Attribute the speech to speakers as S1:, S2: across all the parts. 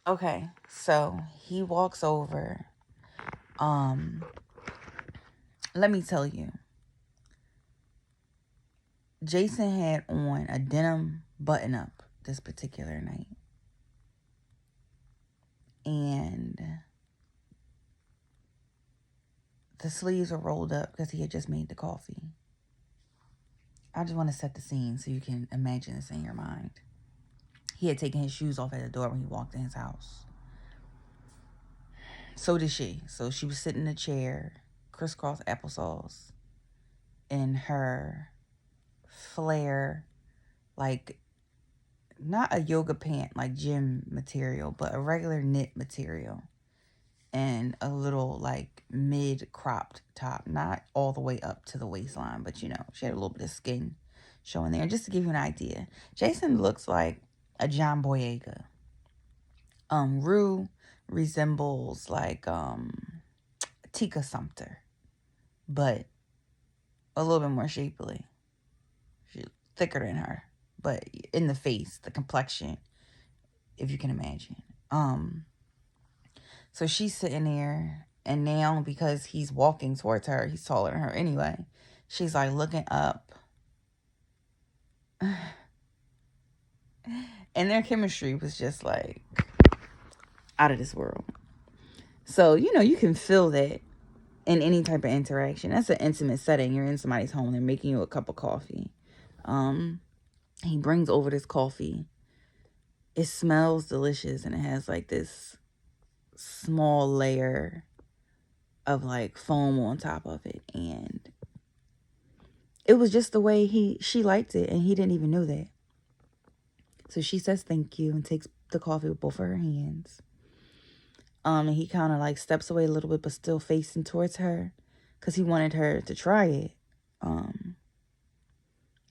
S1: Okay, so he walks over. Um, Let me tell you, Jason had on a denim button up this particular night. And the sleeves were rolled up because he had just made the coffee. I just want to set the scene so you can imagine this in your mind. He had taken his shoes off at the door when he walked in his house. So did she. So she was sitting in a chair, crisscross applesauce, in her flare, like not a yoga pant like gym material, but a regular knit material. And a little like mid cropped top, not all the way up to the waistline, but she had a little bit of skin showing there. And just to give you an idea, Jason looks like a John Boyega. Rue resembles like Tika Sumpter, but a little bit more shapely. She's thicker than her, but in the face, the complexion, if you can imagine. So she's sitting there, and now because he's walking towards her, he's taller than her anyway. She's like looking up, and their chemistry was just like out of this world. So you can feel that in any type of interaction. That's an intimate setting. You're in somebody's home. They're making you a cup of coffee. He brings over this coffee. It smells delicious, and it has like this small layer of like foam on top of it, and it was just the way she liked it, and he didn't even know that. So she says thank you and takes the coffee with both of her hands. And he kind of like steps away a little bit, but still facing towards her, because he wanted her to try it.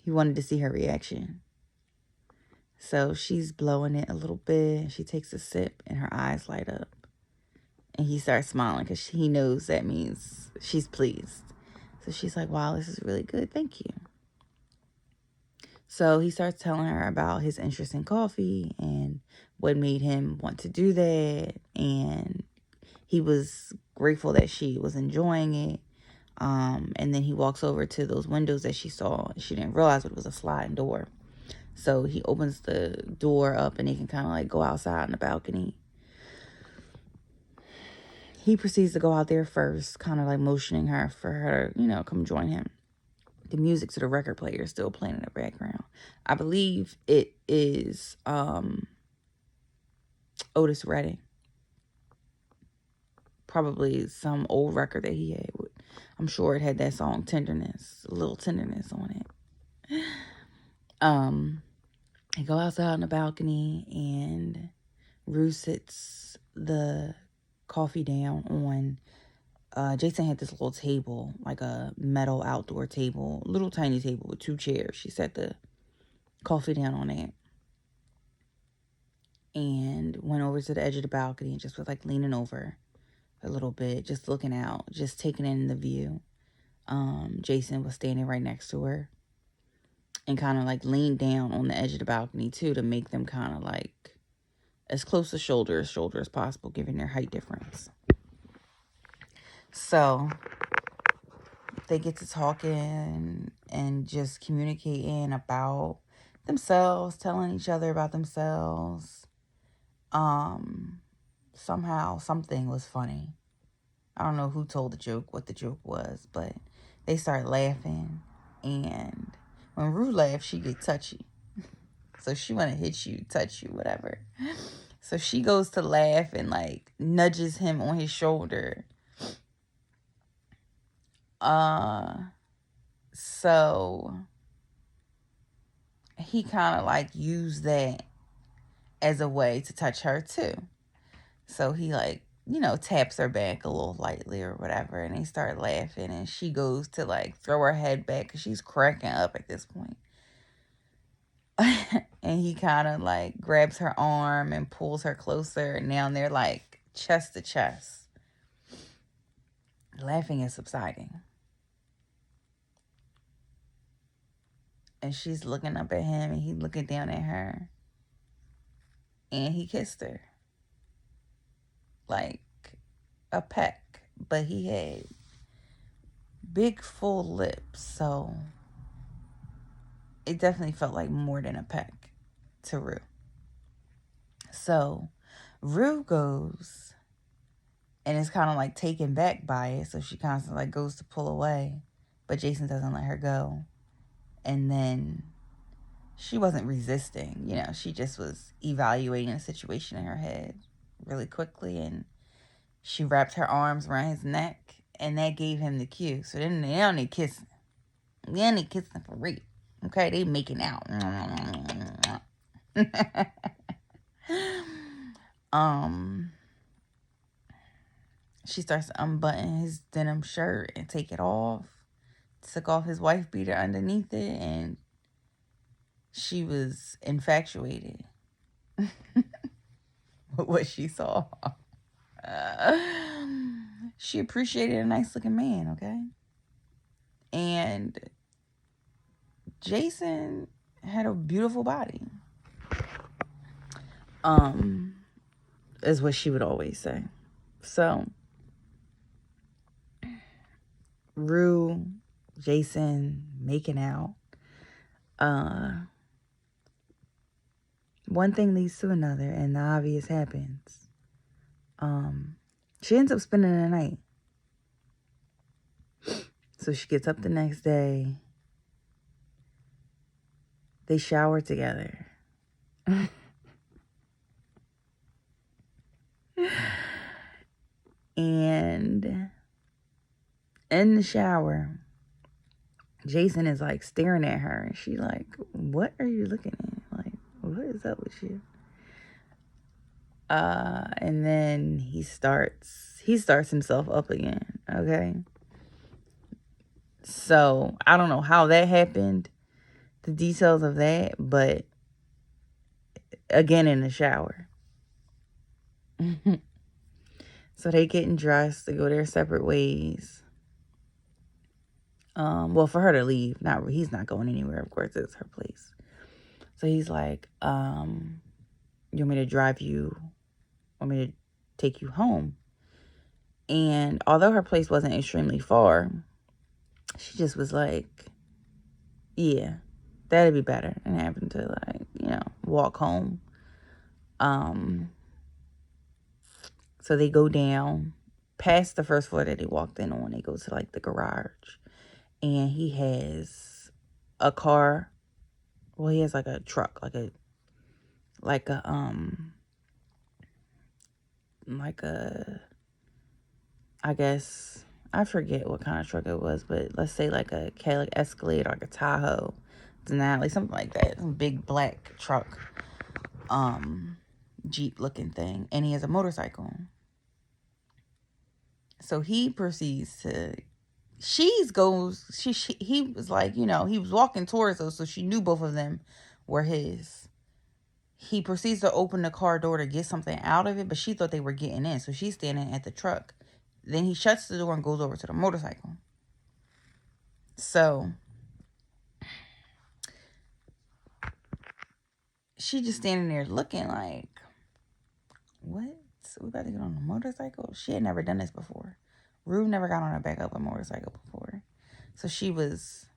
S1: He wanted to see her reaction. So she's blowing it a little bit. She takes a sip, and her eyes light up. And he starts smiling because he knows that means she's pleased. So she's like, wow, this is really good. Thank you. So he starts telling her about his interest in coffee and what made him want to do that. And he was grateful that she was enjoying it. And then he walks over to those windows that she saw. She didn't realize it was a sliding door. So he opens the door up, and they can kind of like go outside on the balcony. He proceeds to go out there first, kind of like motioning her for her, come join him. The music to the record player is still playing in the background. I believe it is Otis Redding. Probably some old record that he had. I'm sure it had that song Tenderness, a little tenderness on it. They go outside on the balcony, and Rue sits the coffee down on. Jason had this little table, like a metal outdoor table, little tiny table with 2 chairs. She set the coffee down on it and went over to the edge of the balcony and just was like leaning over a little bit, just looking out, just taking in the view. Jason was standing right next to her and kind of like leaned down on the edge of the balcony too, to make them kind of like as close to shoulder as possible, given their height difference. So they get to talking and just communicating about themselves, telling each other about themselves. Somehow something was funny. I don't know who told the joke, what the joke was, but they start laughing. And when Rue laughs, she get touchy. So she want to hit you, touch you, whatever. So she goes to laugh and like nudges him on his shoulder. So he kind of like used that as a way to touch her too. So he like, taps her back a little lightly or whatever, and they start laughing, and she goes to like throw her head back because she's cracking up at this point. And he kind of like grabs her arm and pulls her closer, and now they're like chest to chest. Laughing is subsiding. And she's looking up at him, and he's looking down at her. And he kissed her. like a peck, but he had big full lips, so it definitely felt like more than a peck to Rue. So Rue goes and is kind of like taken back by it, so she constantly like goes to pull away, but Jason doesn't let her go. And then she wasn't resisting, she just was evaluating the situation in her head really quickly, and she wrapped her arms around his neck, and that gave him the cue. So then they don't need kissing. They don't need kissing for real. Okay, they making out. She starts to unbutton his denim shirt and take it off. Took off his wife beater underneath it, and she was infatuated with what she saw. She appreciated a nice looking man, okay? And Jason had a beautiful body. Is what she would always say. So Rue, Jason making out. One thing leads to another, and the obvious happens. She ends up spending the night. So she gets up the next day. They shower together. And in the shower, Jason is like staring at her, and she like, what are you looking at? Like, what is up with you? And then he starts himself up again, okay? So I don't know how that happened, the details of that, but again in the shower. So they getting dressed to go their separate ways. Well, for her to leave, he's not going anywhere. Of course, it's her place. So he's like, you want me to drive you? Want me to take you home? And although her place wasn't extremely far, she just was like, yeah, that'd be better than having to walk home. So they go down past the first floor that they walked in on. They go to like the garage, and he has a car. Well, he has like a truck, like a I guess, I forget what kind of truck it was, but let's say like a Cadillac Escalade or like a Tahoe Denali, something like that. Some big black truck, Jeep looking thing. And he has a motorcycle. So he proceeds to, he was like, he was walking towards us, so she knew both of them were his. He proceeds to open the car door to get something out of it, but she thought they were getting in, so she's standing at the truck. Then he shuts the door and goes over to the motorcycle. So she just standing there looking like, what? So we about to get on a motorcycle? She had never done this before. Rue never got on the back of a motorcycle before. So she was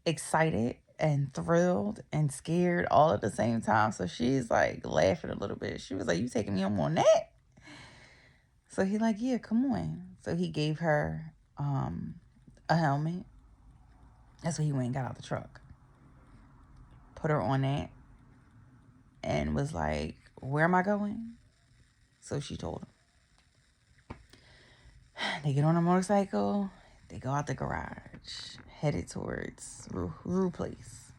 S1: excited and thrilled and scared all at the same time. So she's like laughing a little bit. She was like, you taking me home on that? So he like, yeah, come on. So he gave her a helmet. That's what he went and got out the truck. Put her on that. And was like, where am I going? So she told him. They get on a motorcycle. They go out the garage. Headed towards Rue Place.